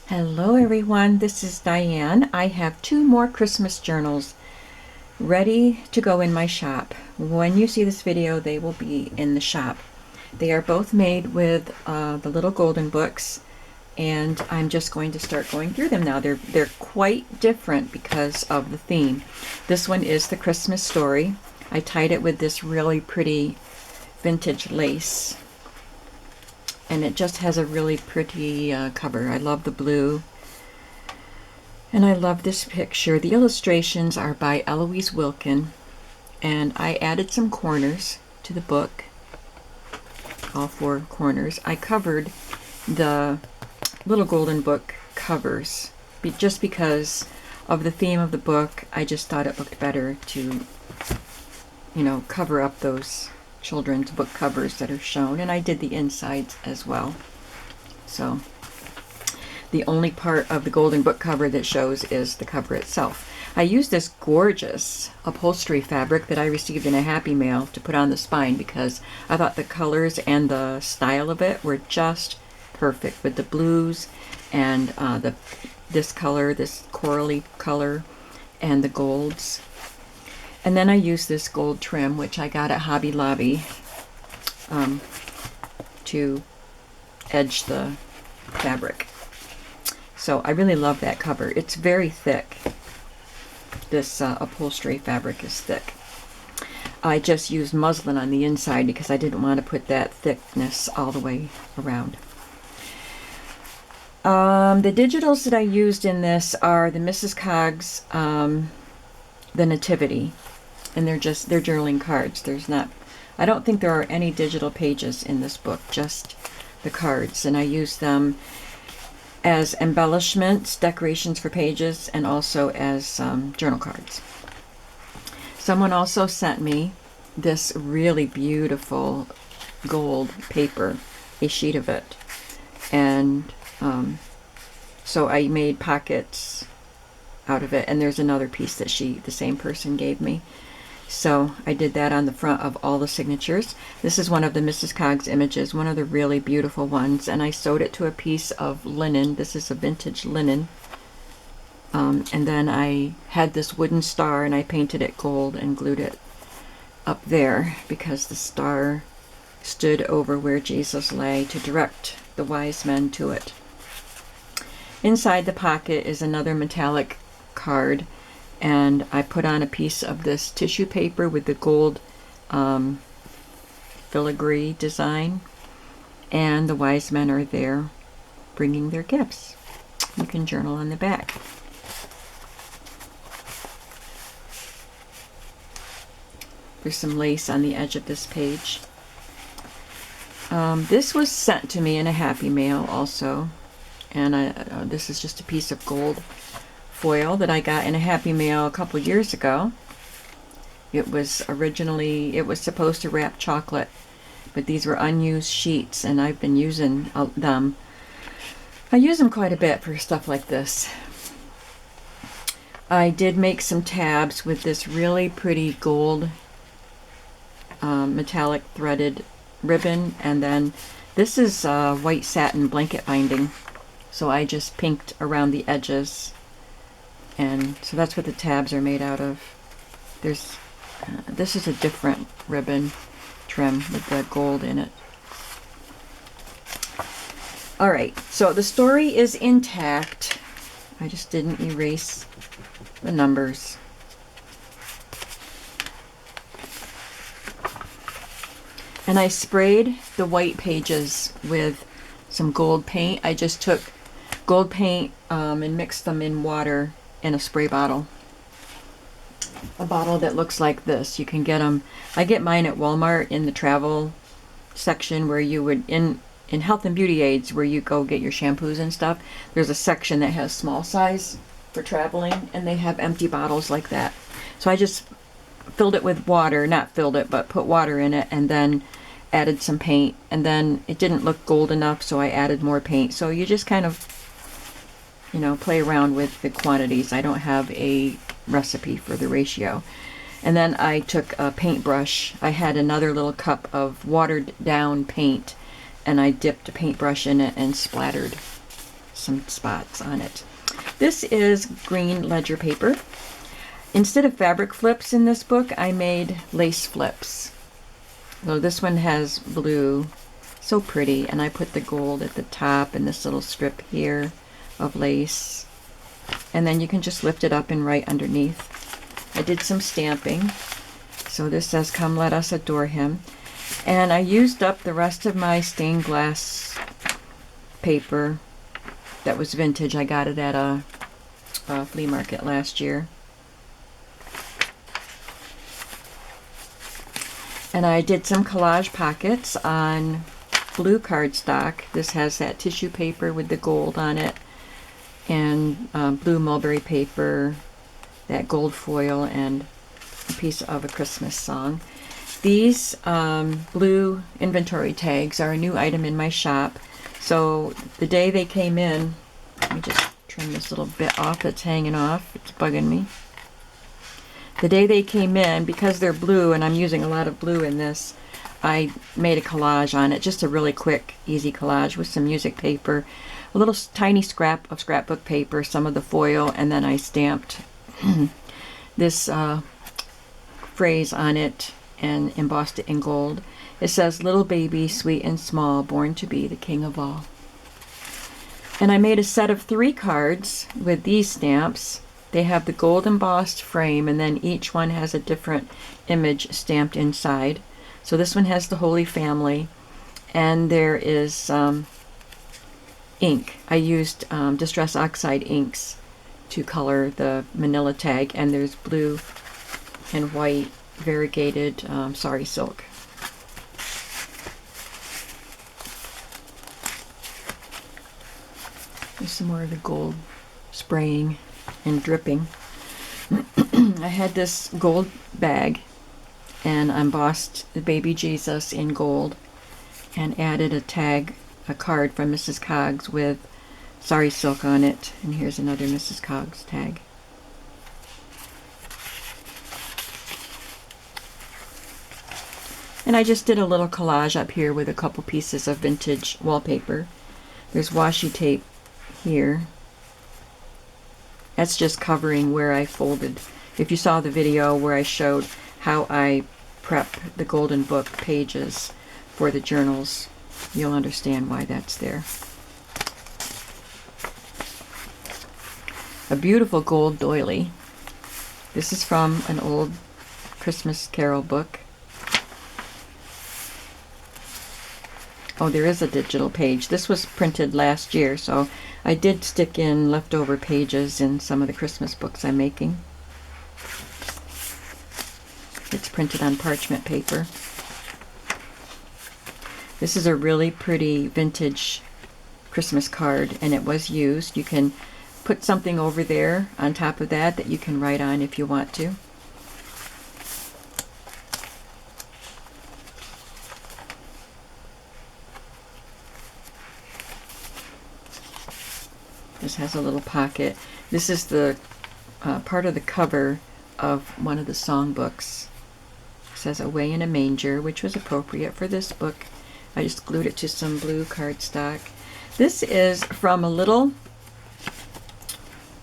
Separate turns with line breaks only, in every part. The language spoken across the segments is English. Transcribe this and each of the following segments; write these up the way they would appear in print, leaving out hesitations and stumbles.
Hello everyone, this is Diane. I have two more Christmas journals ready to go in my shop. When you see this video, they will be in the shop. They are both made with the little golden books, and I'm just going to start going through them now. They're quite different because of the theme. This one is the Christmas story. I tied it with this really pretty vintage lace. And it just has a really pretty cover. I love the blue. And I love this picture. The illustrations are by Eloise Wilkin. And I added some corners to the book. All four corners. I covered the little golden book covers. Just because of the theme of the book, I just thought it looked better to, cover up those children's book covers that are shown, and I did the insides as well. So the only part of the golden book cover that shows is the cover itself. I used this gorgeous upholstery fabric that I received in a Happy Mail to put on the spine because I thought the colors and the style of it were just perfect with the blues and this color, this corally color, and the golds. And then I used this gold trim, which I got at Hobby Lobby, to edge the fabric. So I really love that cover. It's very thick. This upholstery fabric is thick. I just used muslin on the inside because I didn't want to put that thickness all the way around. The digitals that I used in this are the Mrs. Coggs, the Nativity. And they're journaling cards. I don't think there are any digital pages in this book, just the cards. And I use them as embellishments, decorations for pages, and also as journal cards. Someone also sent me this really beautiful gold paper, a sheet of it. And so I made pockets out of it. And there's another piece that the same person gave me. So I did that on the front of all the signatures. This is one of the Mrs. Coggs images, one of the really beautiful ones, and I sewed it to a piece of linen. This is a vintage linen. And then I had this wooden star and I painted it gold and glued it up there because the star stood over where Jesus lay to direct the wise men to it. Inside the pocket is another metallic card, and I put on a piece of this tissue paper with the gold filigree design, and the wise men are there bringing their gifts. You can journal on the back. There's some lace on the edge of this page. This was sent to me in a Happy Mail also, and this is just a piece of gold foil that I got in a Happy Mail a couple years ago. It was supposed to wrap chocolate, but these were unused sheets, and I've been using them. I use them quite a bit for stuff like this. I did make some tabs with this really pretty gold metallic threaded ribbon, and then this is white satin blanket binding, so I just pinked around the edges. And so that's what the tabs are made out of. This is a different ribbon trim with the gold in it. All right, so the story is intact. I just didn't erase the numbers. And I sprayed the white pages with some gold paint. I just took gold paint and mixed them in water in a spray bottle. A bottle that looks like this. You can get them. I get mine at Walmart in the travel section where you would, in health and beauty aids, where you go get your shampoos and stuff. There's a section that has small size for traveling, and they have empty bottles like that. So I just filled it with water, not filled it, but put water in it, and then added some paint. And then it didn't look gold enough, so I added more paint. So you just kind of play around with the quantities. I don't have a recipe for the ratio. And then I took a paintbrush. I had another little cup of watered down paint, and I dipped a paintbrush in it and splattered some spots on it. This is green ledger paper. Instead of fabric flips in this book, I made lace flips. So this one has blue, so pretty, and I put the gold at the top and this little strip here of lace. And then you can just lift it up and write underneath. I did some stamping. So this says, "Come let us adore him." And I used up the rest of my stained glass paper that was vintage. I got it at a flea market last year. And I did some collage pockets on blue cardstock. This has that tissue paper with the gold on it, and blue mulberry paper, that gold foil, and a piece of A Christmas Song. These blue inventory tags are a new item in my shop. So the day they came in, let me just trim this little bit off that's hanging off. It's bugging me. The day they came in, because they're blue and I'm using a lot of blue in this, I made a collage on it, just a really quick, easy collage with some music paper, a little tiny scrap of scrapbook paper, some of the foil, and then I stamped this phrase on it and embossed it in gold. It says, "Little baby, sweet and small, born to be the king of all." And I made a set of 3 cards with these stamps. They have the gold embossed frame, and then each one has a different image stamped inside. So this one has the Holy Family, and there is ink. I used Distress Oxide inks to color the manila tag, and there's blue and white variegated sari silk. There's some more of the gold spraying and dripping. I had this gold bag and embossed the baby Jesus in gold and added a tag, a card from Mrs. Coggs with sari silk on it. And here's another Mrs. Coggs tag. And I just did a little collage up here with a couple pieces of vintage wallpaper. There's washi tape here. That's just covering where I folded. If you saw the video where I showed how I prep the golden book pages for the journals, you'll understand why that's there. A beautiful gold doily. This is from an old Christmas Carol book. Oh, there is a digital page. This was printed last year, so I did stick in leftover pages in some of the Christmas books I'm making. It's printed on parchment paper. This is a really pretty vintage Christmas card, and it was used. You can put something over there on top of that you can write on if you want to. This has a little pocket. This is the part of the cover of one of the songbooks. It says "Away in a Manger," which was appropriate for this book. I just glued it to some blue cardstock. This is from a little,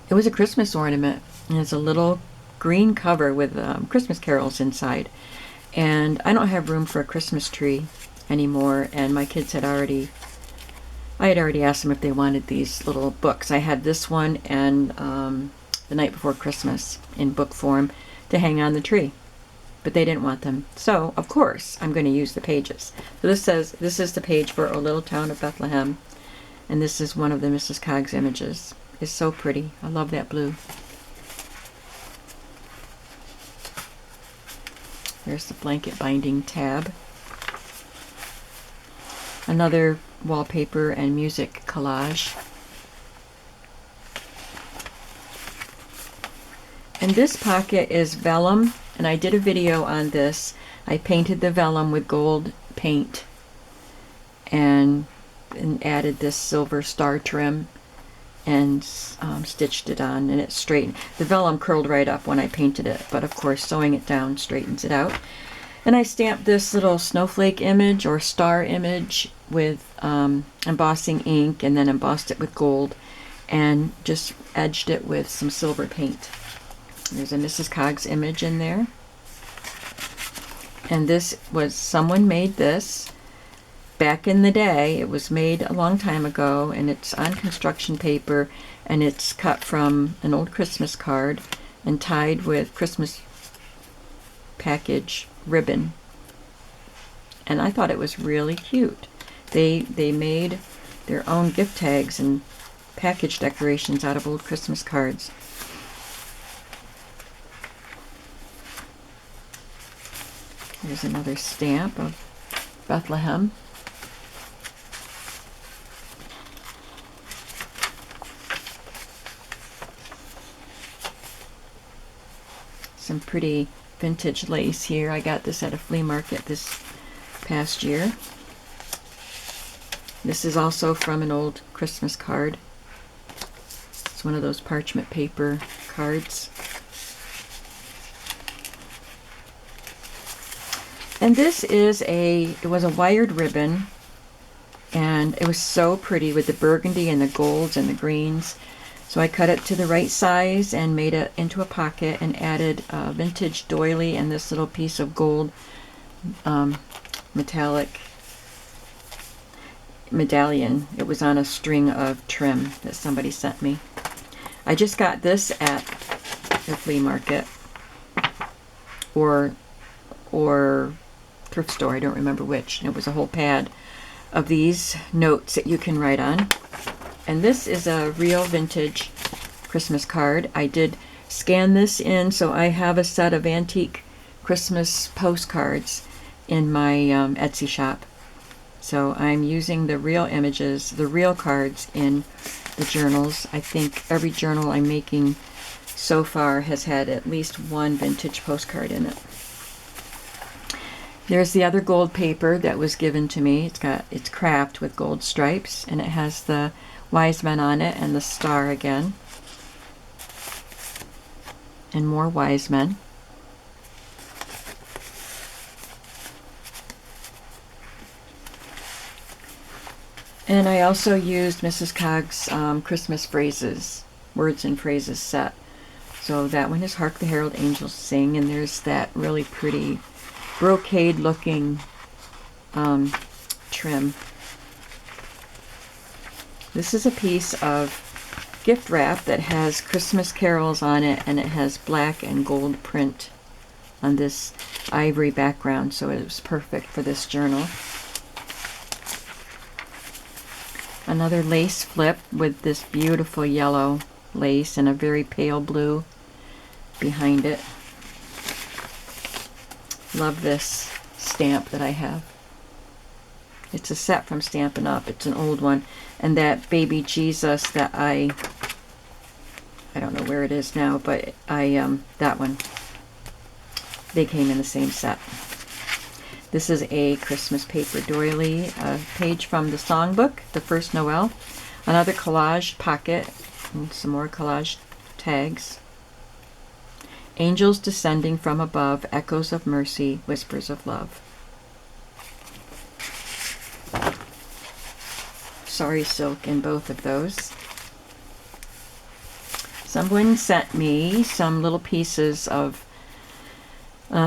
it was a Christmas ornament, and it's a little green cover with Christmas carols inside. And I don't have room for a Christmas tree anymore, and my kids had already, I had already asked them if they wanted these little books. I had this one and The Night Before Christmas in book form to hang on the tree, but they didn't want them. So, of course, I'm going to use the pages. So this says, this is the page for O Little Town of Bethlehem, and this is one of the Mrs. Coggs images. It's so pretty. I love that blue. There's the blanket binding tab. Another wallpaper and music collage. And this pocket is vellum, and I did a video on this. I painted the vellum with gold paint and added this silver star trim and stitched it on, and it straightened. The vellum curled right up when I painted it, but of course sewing it down straightens it out. And I stamped this little snowflake image or star image with embossing ink, and then embossed it with gold and just edged it with some silver paint. There's a Mrs. Coggs image in there. And this was, someone made this back in the day. It was made a long time ago, and it's on construction paper, and it's cut from an old Christmas card and tied with Christmas package ribbon. And I thought it was really cute. They made their own gift tags and package decorations out of old Christmas cards. Here's another stamp of Bethlehem. Some pretty vintage lace here. I got this at a flea market this past year. This is also from an old Christmas card. It's one of those parchment paper cards. And this is it was a wired ribbon, and it was so pretty with the burgundy and the golds and the greens. So I cut it to the right size and made it into a pocket and added a vintage doily and this little piece of gold metallic medallion. It was on a string of trim that somebody sent me. I just got this at the flea market or thrift store, I don't remember which. It was a whole pad of these notes that you can write on. And this is a real vintage Christmas card. I did scan this in, so I have a set of antique Christmas postcards in my Etsy shop. So I'm using the real images, the real cards in the journals. I think every journal I'm making so far has had at least one vintage postcard in it. There's the other gold paper that was given to me. It's craft with gold stripes, and it has the wise men on it and the star again. And more wise men. And I also used Mrs. Coggs' Christmas phrases, words and phrases set. So that one is Hark the Herald Angels Sing, and there's that really pretty brocade looking trim. This is a piece of gift wrap that has Christmas carols on it, and it has black and gold print on this ivory background, so it was perfect for this journal. Another lace flip with this beautiful yellow lace and a very pale blue behind it. Love this stamp that I have. It's a set from Stampin' Up. It's an old one. And that baby Jesus that I don't know where it is now, but that one. They came in the same set. This is a Christmas paper doily, a page from the songbook, The First Noel. Another collage pocket, and some more collage tags. Angels descending from above, echoes of mercy, whispers of love. Sorry silk in both of those. Someone sent me some little pieces of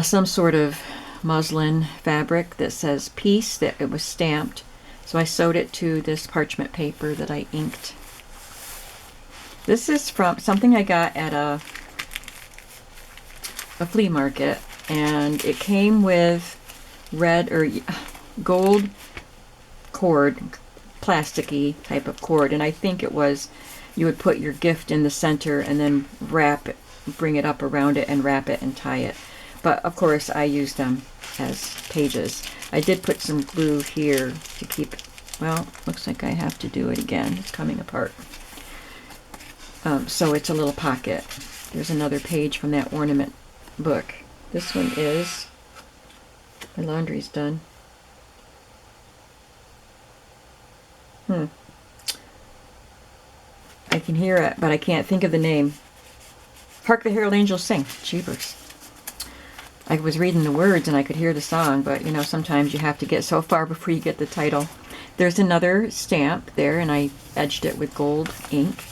some sort of muslin fabric that says peace, that it was stamped. So I sewed it to this parchment paper that I inked. This is from something I got at a flea market, and it came with red or gold cord, plasticky type of cord, and I think it was you would put your gift in the center and then wrap it, bring it up around it and wrap it and tie it. But of course I used them as pages. I did put some glue here to keep it. Well, looks like I have to do it again. It's coming apart. So it's a little pocket. There's another page from that ornament book. This one is, my laundry's done. I can hear it, but I can't think of the name. Hark the Herald Angels Sing. Jeepers. I was reading the words and I could hear the song, but you know, sometimes you have to get so far before you get the title. There's another stamp there, and I edged it with gold ink.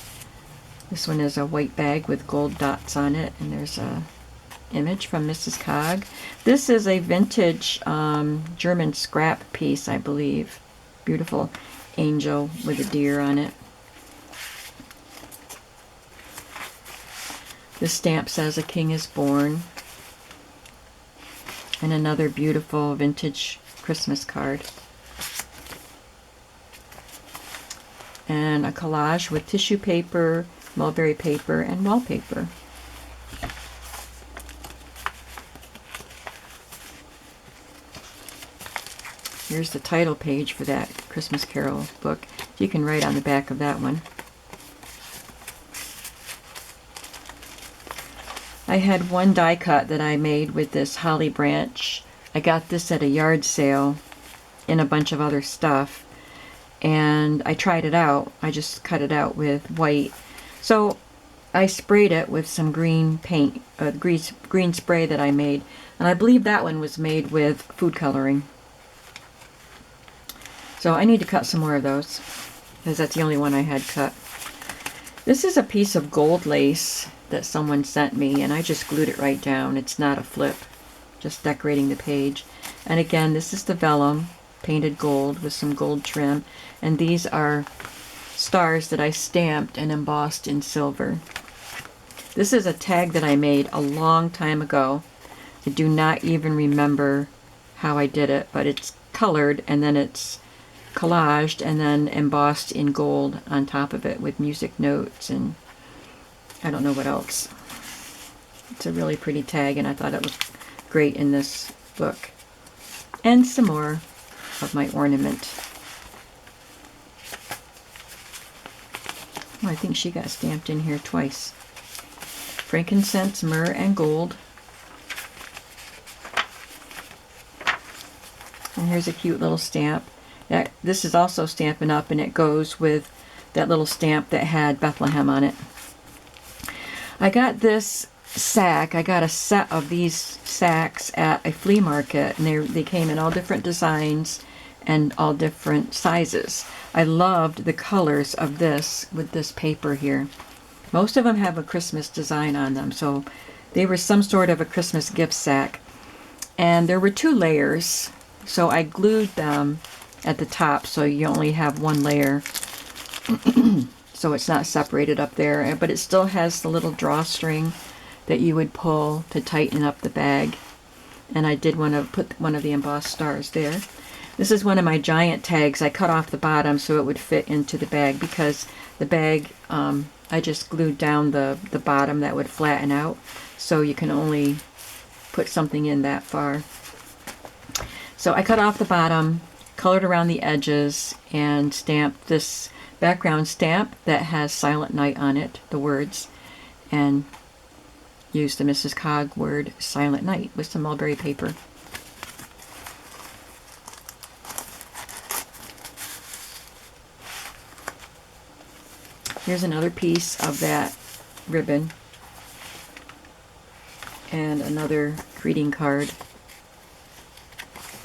This one is a white bag with gold dots on it, and there's a image from Mrs. Cog. This is a vintage German scrap piece, I believe. Beautiful angel with a deer on it. The stamp says "A King is Born." And another beautiful vintage Christmas card. And a collage with tissue paper, mulberry paper, and wallpaper. Here's the title page for that Christmas Carol book. You can write on the back of that one. I had one die cut that I made with this holly branch. I got this at a yard sale in a bunch of other stuff, and I tried it out. I just cut it out with white. So I sprayed it with some green paint, green spray that I made, and I believe that one was made with food coloring. So I need to cut some more of those, because that's the only one I had cut. This is a piece of gold lace that someone sent me, and I just glued it right down. It's not a flip, just decorating the page. And again, this is the vellum, painted gold with some gold trim, and these are stars that I stamped and embossed in silver. This is a tag that I made a long time ago. I do not even remember how I did it, but it's colored and then it's collaged and then embossed in gold on top of it with music notes and I don't know what else. It's a really pretty tag, and I thought it looked great in this book. And some more of my ornament. Oh, I think she got stamped in here twice. Frankincense, myrrh, and gold. And here's a cute little stamp. This is also Stampin' Up, and it goes with that little stamp that had Bethlehem on it. I got this sack. I got a set of these sacks at a flea market, and they came in all different designs and all different sizes. I loved the colors of this with this paper here. Most of them have a Christmas design on them, so they were some sort of a Christmas gift sack. And there were 2 layers, so I glued them at the top so you only have one layer. So it's not separated up there, but it still has the little drawstring that you would pull to tighten up the bag. And I did want to put one of the embossed stars there. This is one of my giant tags. I cut off the bottom so it would fit into the bag, because the bag, I just glued down the bottom that would flatten out, so you can only put something in that far. So I cut off the bottom, colored around the edges, and stamped this background stamp that has Silent Night on it, the words, and used the Mrs. Cog word Silent Night with some mulberry paper. Here's another piece of that ribbon and another greeting card.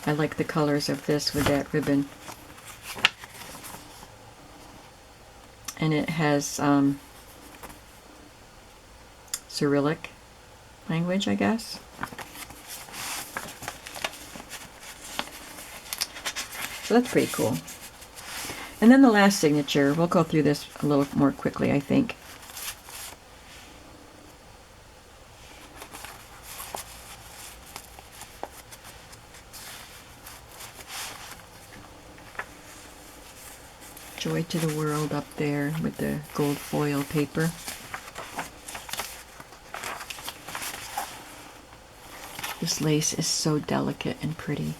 I like the colors of this with that ribbon. And it has Cyrillic language, I guess. So that's pretty cool. And then the last signature, we'll go through this a little more quickly, I think. Joy to the World up there with the gold foil paper. This lace is so delicate and pretty.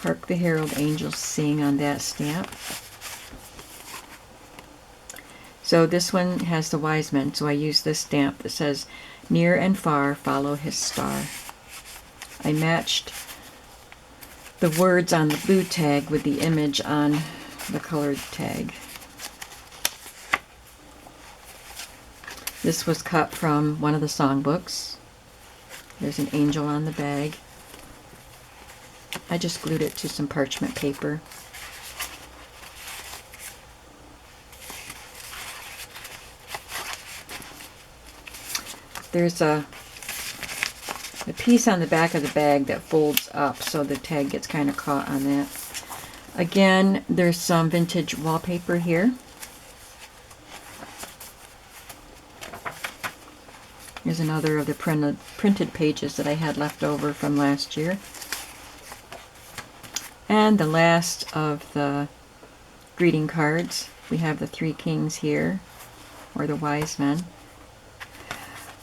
Hark the Herald Angels Sing on that stamp. So this one has the wise men, so I use this stamp that says, "Near and far follow his star." I matched the words on the blue tag with the image on the colored tag. This was cut from one of the songbooks. There's an angel on the bag. I just glued it to some parchment paper. There's a piece on the back of the bag that folds up, so the tag gets kind of caught on that. Again, there's some vintage wallpaper here. Here's another of the printed pages that I had left over from last year. And the last of the greeting cards. We have the three kings here, or the wise men.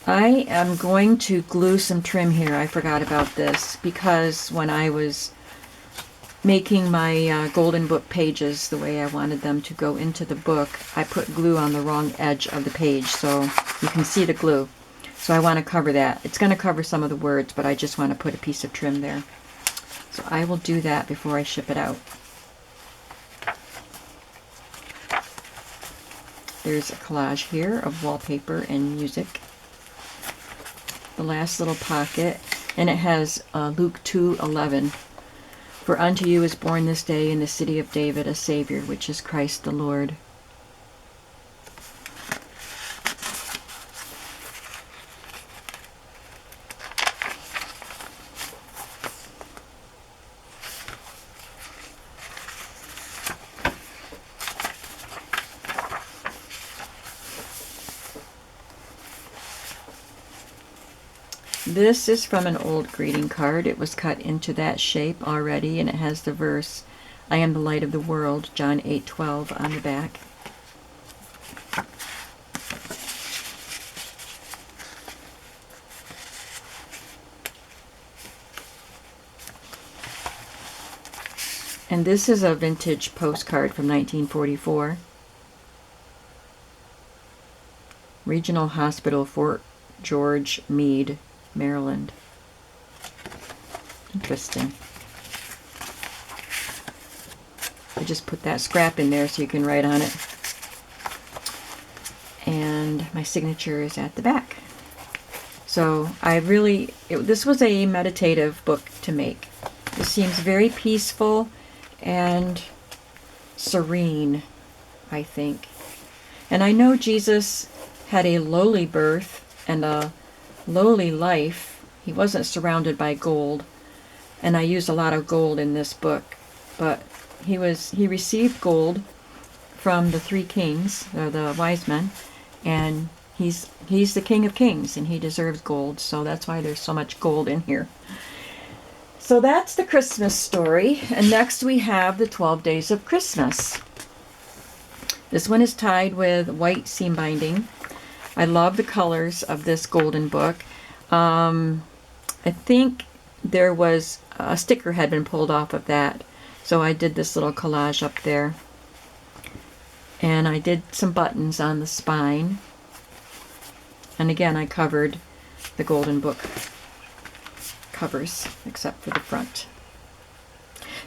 I am going to glue some trim here. I forgot about this because when I was making my golden book pages the way I wanted them to go into the book, I put glue on the wrong edge of the page, so you can see the glue. So I want to cover that. It's going to cover some of the words, but I just want to put a piece of trim there. So I will do that before I ship it out. There's a collage here of wallpaper and music. The last little pocket, and it has Luke 2:11. For unto you is born this day in the city of David a Savior, which is Christ the Lord. This is from an old greeting card. It was cut into that shape already, and it has the verse, I am the light of the world, John 8:12 on the back. And this is a vintage postcard from 1944. Regional Hospital, Fort George Meade, Maryland. Interesting. I just put that scrap in there so you can write on it. And my signature is at the back. So this was a meditative book to make. It seems very peaceful and serene, I think. And I know Jesus had a lowly birth and a lowly life. He wasn't surrounded by gold, and I used a lot of gold in this book, but he received gold from the three kings, or the wise men, and he's the King of Kings, and he deserves gold, so that's why there's so much gold in here. So that's the Christmas story, and next we have the 12 Days of Christmas. This one is tied with white seam binding. I love the colors of this golden book. I think there was a sticker had been pulled off of that, so I did this little collage up there. And I did some buttons on the spine. And again, I covered the golden book covers, except for the front.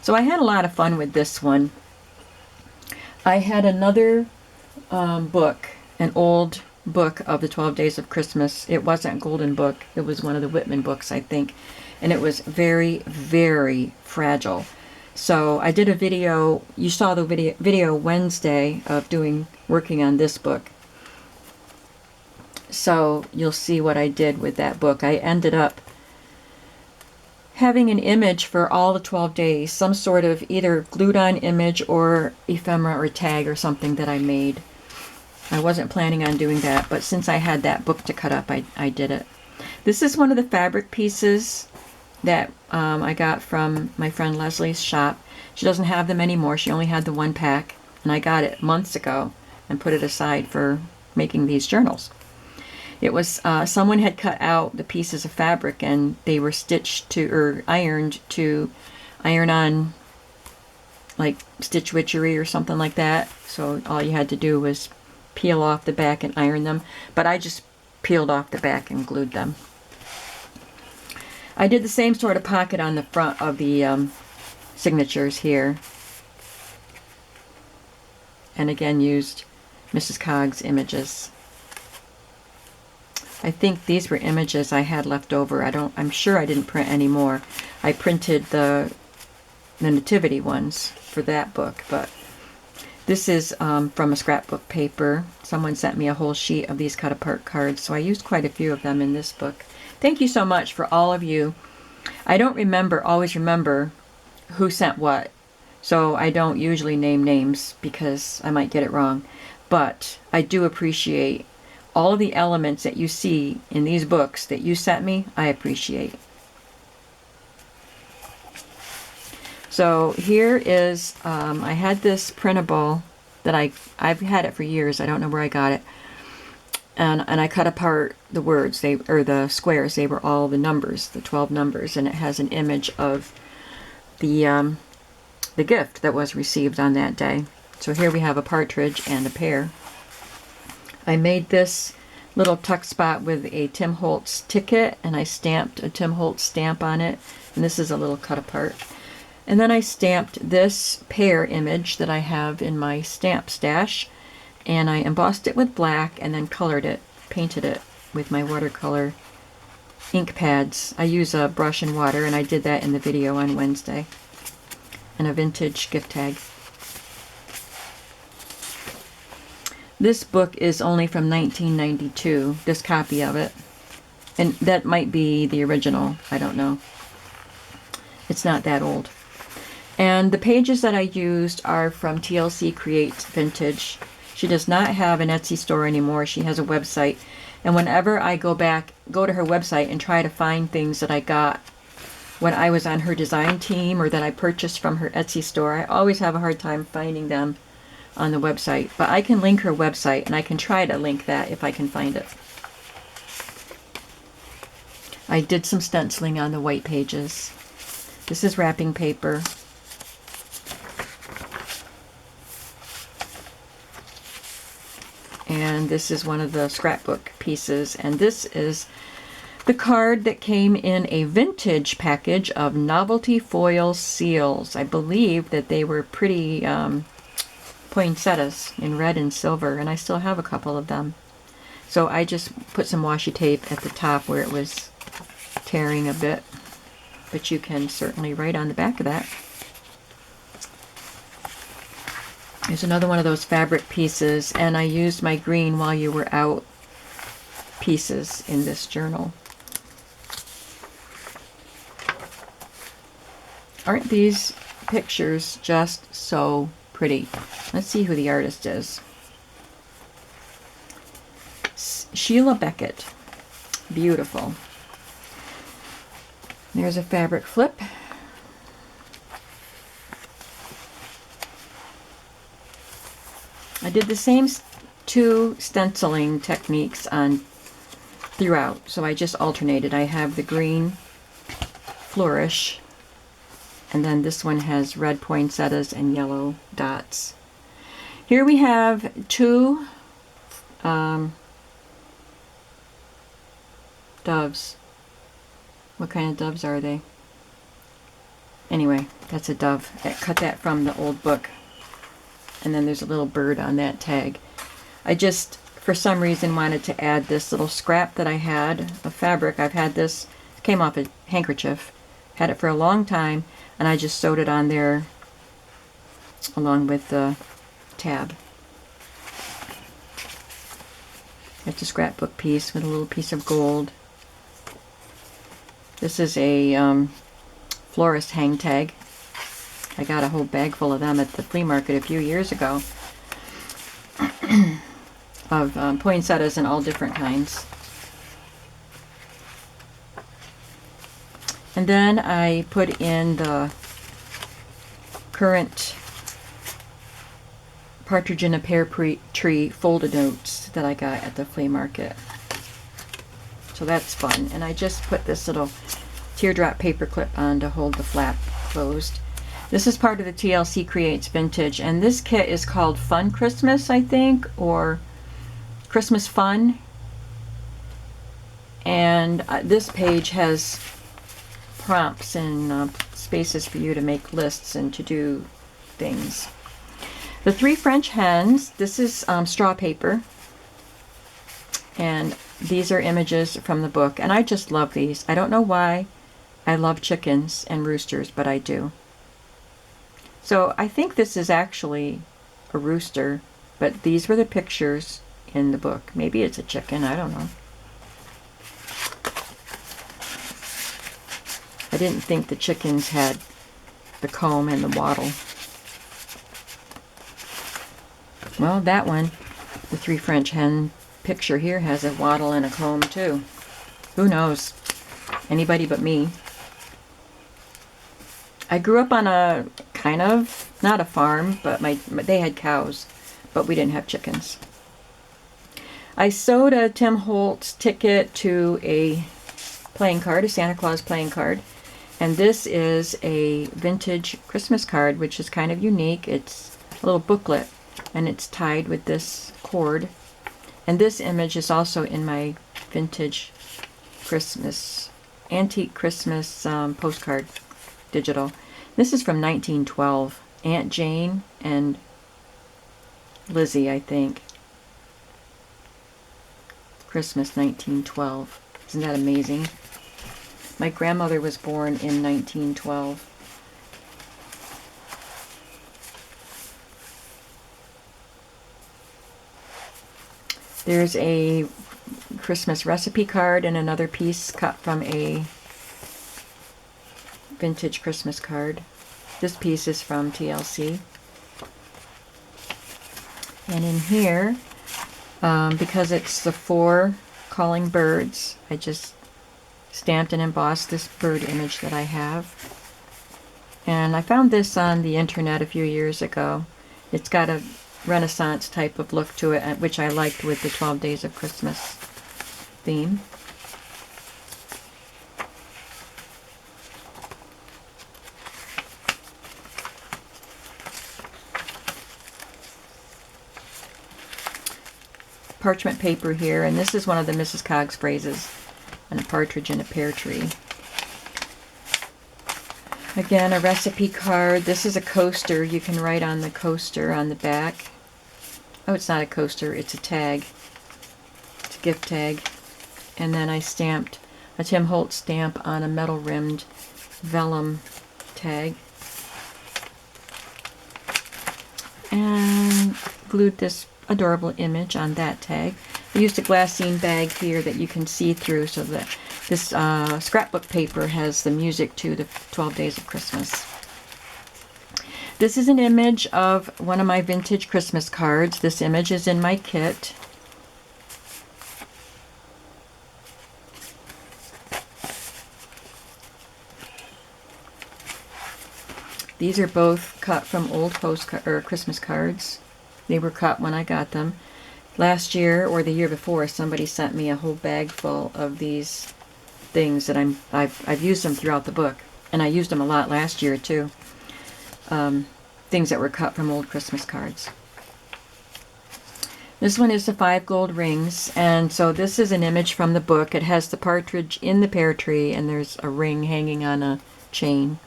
So I had a lot of fun with this one. I had another book, an old book of the 12 Days of Christmas. It wasn't a golden book. It was one of the Whitman books, I think. And it was very, very fragile. So I did a video. You saw the video Wednesday of working on this book. So you'll see what I did with that book. I ended up having an image for all the 12 days, some sort of either glued on image or ephemera or tag or something that I made. I wasn't planning on doing that, but since I had that book to cut up, I did it. This is one of the fabric pieces that I got from my friend Leslie's shop. She doesn't have them anymore. She only had the one pack, and I got it months ago and put it aside for making these journals. It was someone had cut out the pieces of fabric, and they were stitched or ironed to iron on, like stitch witchery or something like that. So all you had to do was peel off the back and iron them, but I just peeled off the back and glued them. I did the same sort of pocket on the front of the signatures here, and again used Mrs. Cog's images. I think these were images I had left over. I'm sure I didn't print any more. I printed the nativity ones for that book, but this is from a scrapbook paper. Someone sent me a whole sheet of these cut apart cards, so I used quite a few of them in this book. Thank you so much for all of you. I don't always remember who sent what, so I don't usually name names because I might get it wrong. But I do appreciate all of the elements that you see in these books that you sent me. I appreciate. So here is, I had this printable that I've had it for years. I don't know where I got it. And I cut apart the words, or the squares. They were all the numbers, the 12 numbers, and it has an image of the gift that was received on that day. So here we have a partridge and a pear. I made this little tuck spot with a Tim Holtz ticket, and I stamped a Tim Holtz stamp on it. And this is a little cut apart. And then I stamped this pear image that I have in my stamp stash, and I embossed it with black and then colored it, painted it with my watercolor ink pads. I use a brush and water, and I did that in the video on Wednesday. And a vintage gift tag. This book is only from 1992, this copy of it. And that might be the original, I don't know. It's not that old. And the pages that I used are from TLC Creates Vintage. She does not have an Etsy store anymore. She has a website. And whenever I go to her website and try to find things that I got when I was on her design team or that I purchased from her Etsy store, I always have a hard time finding them on the website. But I can link her website, and I can try to link that if I can find it. I did some stenciling on the white pages. This is wrapping paper. And this is one of the scrapbook pieces. And this is the card that came in a vintage package of novelty foil seals. I believe that they were pretty poinsettias in red and silver, and I still have a couple of them. So I just put some washi tape at the top where it was tearing a bit, but you can certainly write on the back of that. There's another one of those fabric pieces, and I used my green while you were out pieces in this journal. Aren't these pictures just so pretty? Let's see who the artist is. Sheila Beckett. Beautiful. There's a fabric flip. I did the same two stenciling techniques on throughout, so I just alternated. I have the green flourish, and then this one has red poinsettias and yellow dots. Here we have two doves. What kind of doves are they? Anyway, that's a dove. I cut that from the old book. And then there's a little bird on that tag. I just, for some reason, wanted to add this little scrap that I had of fabric. I've had this, it came off a handkerchief. Had it for a long time, and I just sewed it on there along with the tab. It's a scrapbook piece with a little piece of gold. This is a florist hang tag. I got a whole bag full of them at the flea market a few years ago of poinsettias in all different kinds. And then I put in the current Partridge in a Pear Tree folded notes that I got at the flea market. So that's fun. And I just put this little teardrop paper clip on to hold the flap closed. This is part of the TLC Creates Vintage, and this kit is called Fun Christmas, I think, or Christmas Fun. And this page has prompts and spaces for you to make lists and to do things. The Three French Hens, this is straw paper, and these are images from the book, and I just love these. I don't know why I love chickens and roosters, but I do. So I think this is actually a rooster, but these were the pictures in the book. Maybe it's a chicken, I don't know. I didn't think the chickens had the comb and the wattle. Well, that one, the three French hen picture here, has a wattle and a comb too. Who knows? Anybody but me. I grew up on a kind of, not a farm, but they had cows, but we didn't have chickens. I sewed a Tim Holtz ticket to a playing card, a Santa Claus playing card. And this is a vintage Christmas card, which is kind of unique. It's a little booklet, and it's tied with this cord. And this image is also in my vintage Christmas, antique Christmas postcard, digital. This is from 1912. Aunt Jane and Lizzie, I think. Christmas 1912. Isn't that amazing? My grandmother was born in 1912. There's a Christmas recipe card and another piece cut from a vintage Christmas card. This piece is from TLC. And in here, because it's the 4 calling birds, I just stamped and embossed this bird image that I have. And I found this on the internet a few years ago. It's got a Renaissance type of look to it, which I liked with the 12 Days of Christmas theme. Parchment paper here, and this is one of the Mrs. Coggs phrases, and a partridge in a pear tree. Again, a recipe card. This is a coaster. You can write on the coaster on the back. Oh, it's not a coaster, it's a tag. It's a gift tag. And then I stamped a Tim Holtz stamp on a metal rimmed vellum tag. And glued this adorable image on that tag. I used a glassine bag here that you can see through, so that this scrapbook paper has the music to the 12 Days of Christmas. This is an image of one of my vintage Christmas cards. This image is in my kit. These are both cut from old Christmas cards. They were cut when I got them. Last year or the year before, somebody sent me a whole bag full of these things that I've used them throughout the book, and I used them a lot last year too. Things that were cut from old Christmas cards. This one is the 5 gold rings, and so this is an image from the book. It has the partridge in the pear tree, and there's a ring hanging on a chain.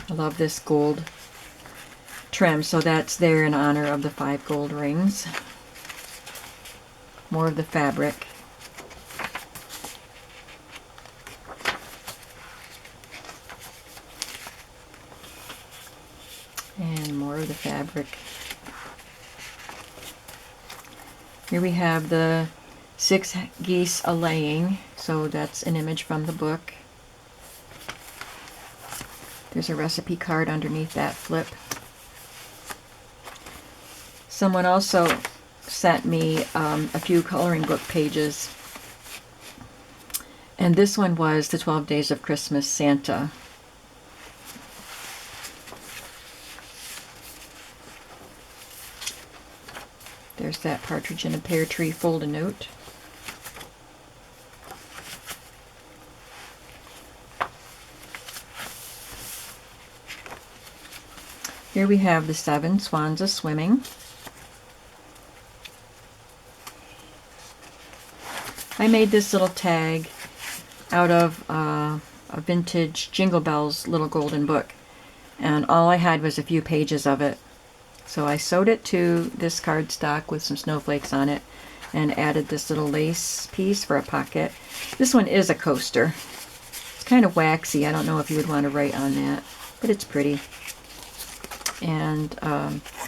I love this gold trim, so that's there in honor of the 5 gold rings. More of the fabric. And more of the fabric. Here we have the 6 geese a-laying, so that's an image from the book. There's a recipe card underneath that flip. Someone also sent me a few coloring book pages, and this one was the 12 Days of Christmas Santa. There's that partridge in a pear tree fold-a-note. Here we have the 7 swans a-swimming. I made this little tag out of a vintage Jingle Bells little golden book, and all I had was a few pages of it. So I sewed it to this cardstock with some snowflakes on it, and added this little lace piece for a pocket. This one is a coaster. It's kind of waxy. I don't know if you would want to write on that, but it's pretty. And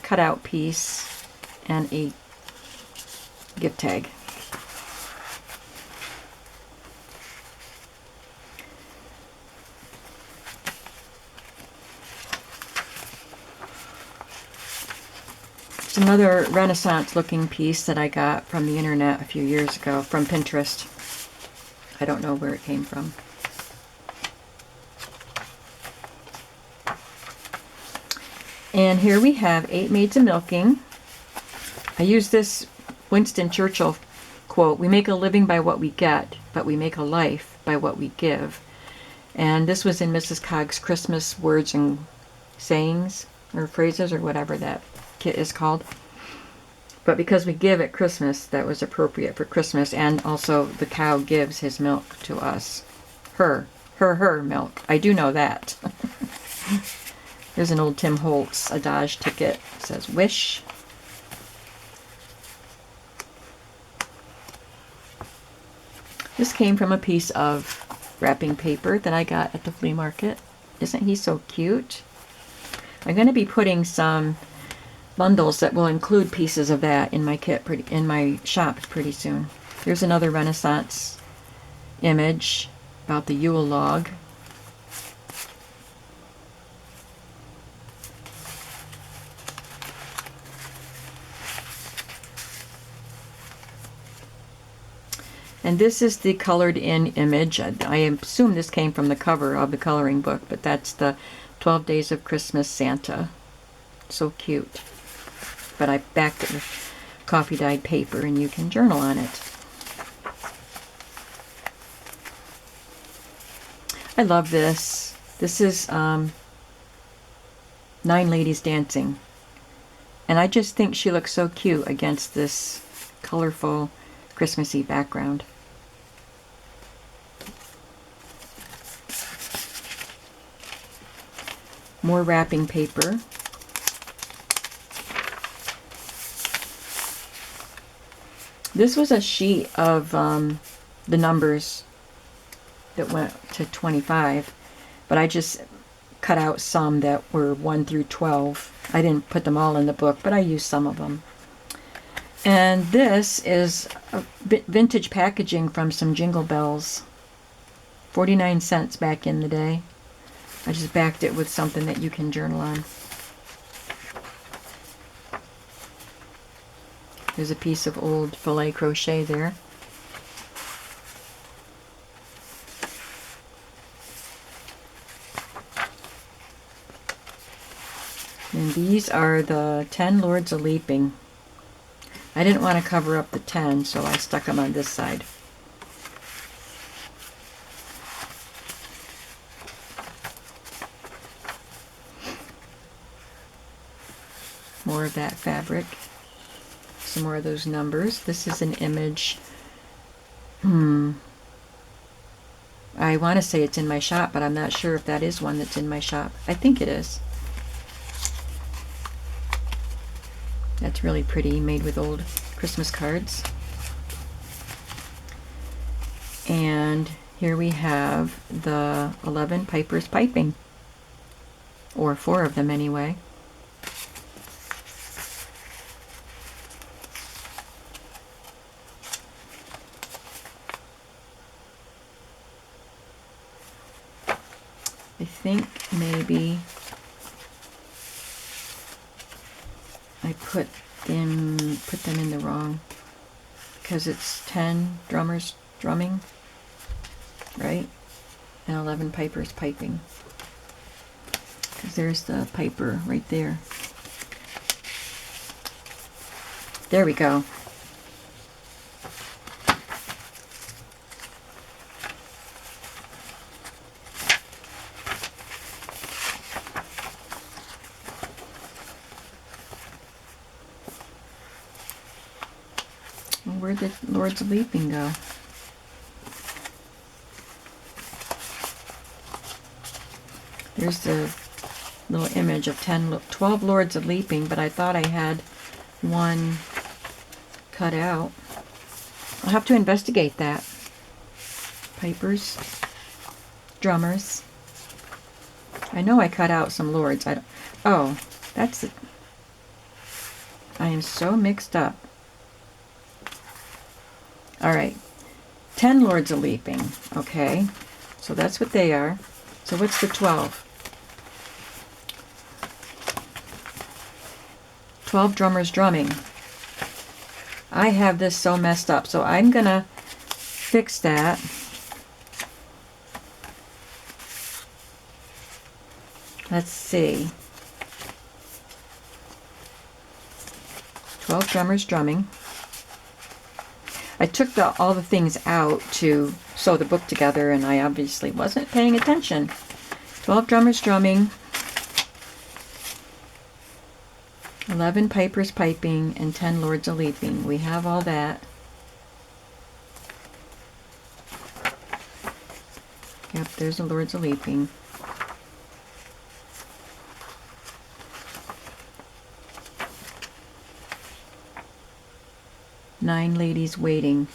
cutout piece and a gift tag. It's another Renaissance looking piece that I got from the internet a few years ago from Pinterest. I don't know where it came from. And here we have 8 Maids of Milking. I use this Winston Churchill quote, "We make a living by what we get, but we make a life by what we give." And this was in Mrs. Cogg's Christmas words and sayings, or phrases, or whatever that kit is called. But because we give at Christmas, that was appropriate for Christmas. And also the cow gives his milk to us. Her milk. I do know that. There's an old Tim Holtz Adage ticket. It says wish. This came from a piece of wrapping paper that I got at the flea market. Isn't he so cute? I'm going to be putting some bundles that will include pieces of that in my kit, in my shop pretty soon. Here's another Renaissance image about the Yule log. And this is the colored in image. I assume this came from the cover of the coloring book, but that's the 12 Days of Christmas Santa. So cute. But I backed it with coffee dyed paper and you can journal on it. I love this. This is 9 Ladies Dancing. And I just think she looks so cute against this colorful Christmassy background. More wrapping paper. This was a sheet of the numbers that went to 25, but I just cut out some that were 1 through 12. I didn't put them all in the book, but I used some of them. And this is a vintage packaging from some Jingle Bells. 49 cents back in the day. I just backed it with something that you can journal on. There's a piece of old filet crochet there. And these are the 10 Lords of Leaping. I didn't want to cover up the 10, so I stuck them on this side. More of that fabric. Some more of those numbers. This is an image. I want to say it's in my shop, but I'm not sure if that is one that's in my shop. I think it is. That's really pretty, made with old Christmas cards. And here we have the 11 Pipers piping, or 4 of them anyway. I think maybe I put them in the wrong, because it's 10 drummers drumming, right? And 11 pipers piping. Because there's the piper right there. There we go. Where'd the Lords of Leaping go? There's the little image of 12 Lords of Leaping, but I thought I had one cut out. I'll have to investigate that. Pipers, drummers. I know I cut out some lords. Oh, that's it. I am so mixed up. All right, 10 lords a leaping. Okay, so that's what they are. So what's the 12? 12 drummers drumming. I have this so messed up, so I'm gonna fix that. Let's see. 12 drummers drumming. I took all the things out to sew the book together, and I obviously wasn't paying attention. 12 drummers drumming, 11 pipers piping, and 10 lords a leaping. We have all that. Yep, there's the lords a leaping. Nine ladies waiting.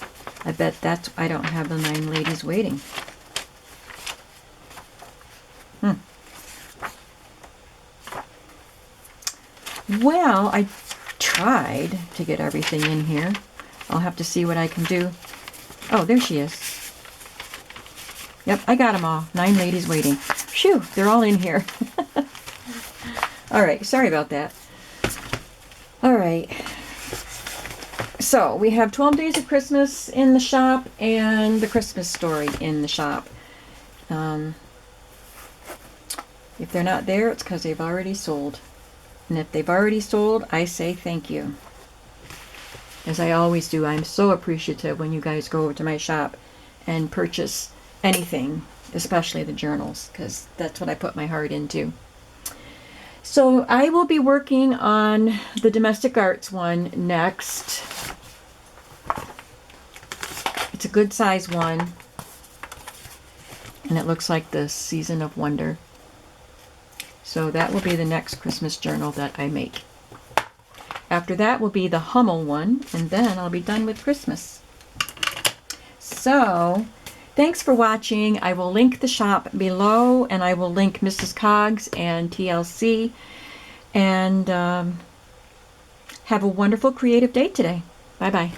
I bet I don't have the 9 ladies waiting. Well, I tried to get everything in here. I'll have to see what I can do. Oh, there she is. Yep, I got them all. 9 ladies waiting. Phew, they're all in here. All right, sorry about that. All right. So we have 12 Days of Christmas in the shop and the Christmas Story in the shop. If they're not there, it's because they've already sold. And if they've already sold, I say thank you. As I always do, I'm so appreciative when you guys go over to my shop and purchase anything, especially the journals, because that's what I put my heart into. So I will be working on the domestic arts one next. It's a good size one, and it looks like the Season of Wonder. So that will be the next Christmas journal that I make. After that will be the Hummel one, and then I'll be done with Christmas. So thanks for watching. I will link the shop below, and I will link Mrs. Coggs and TLC. And have a wonderful creative day today. Bye-bye.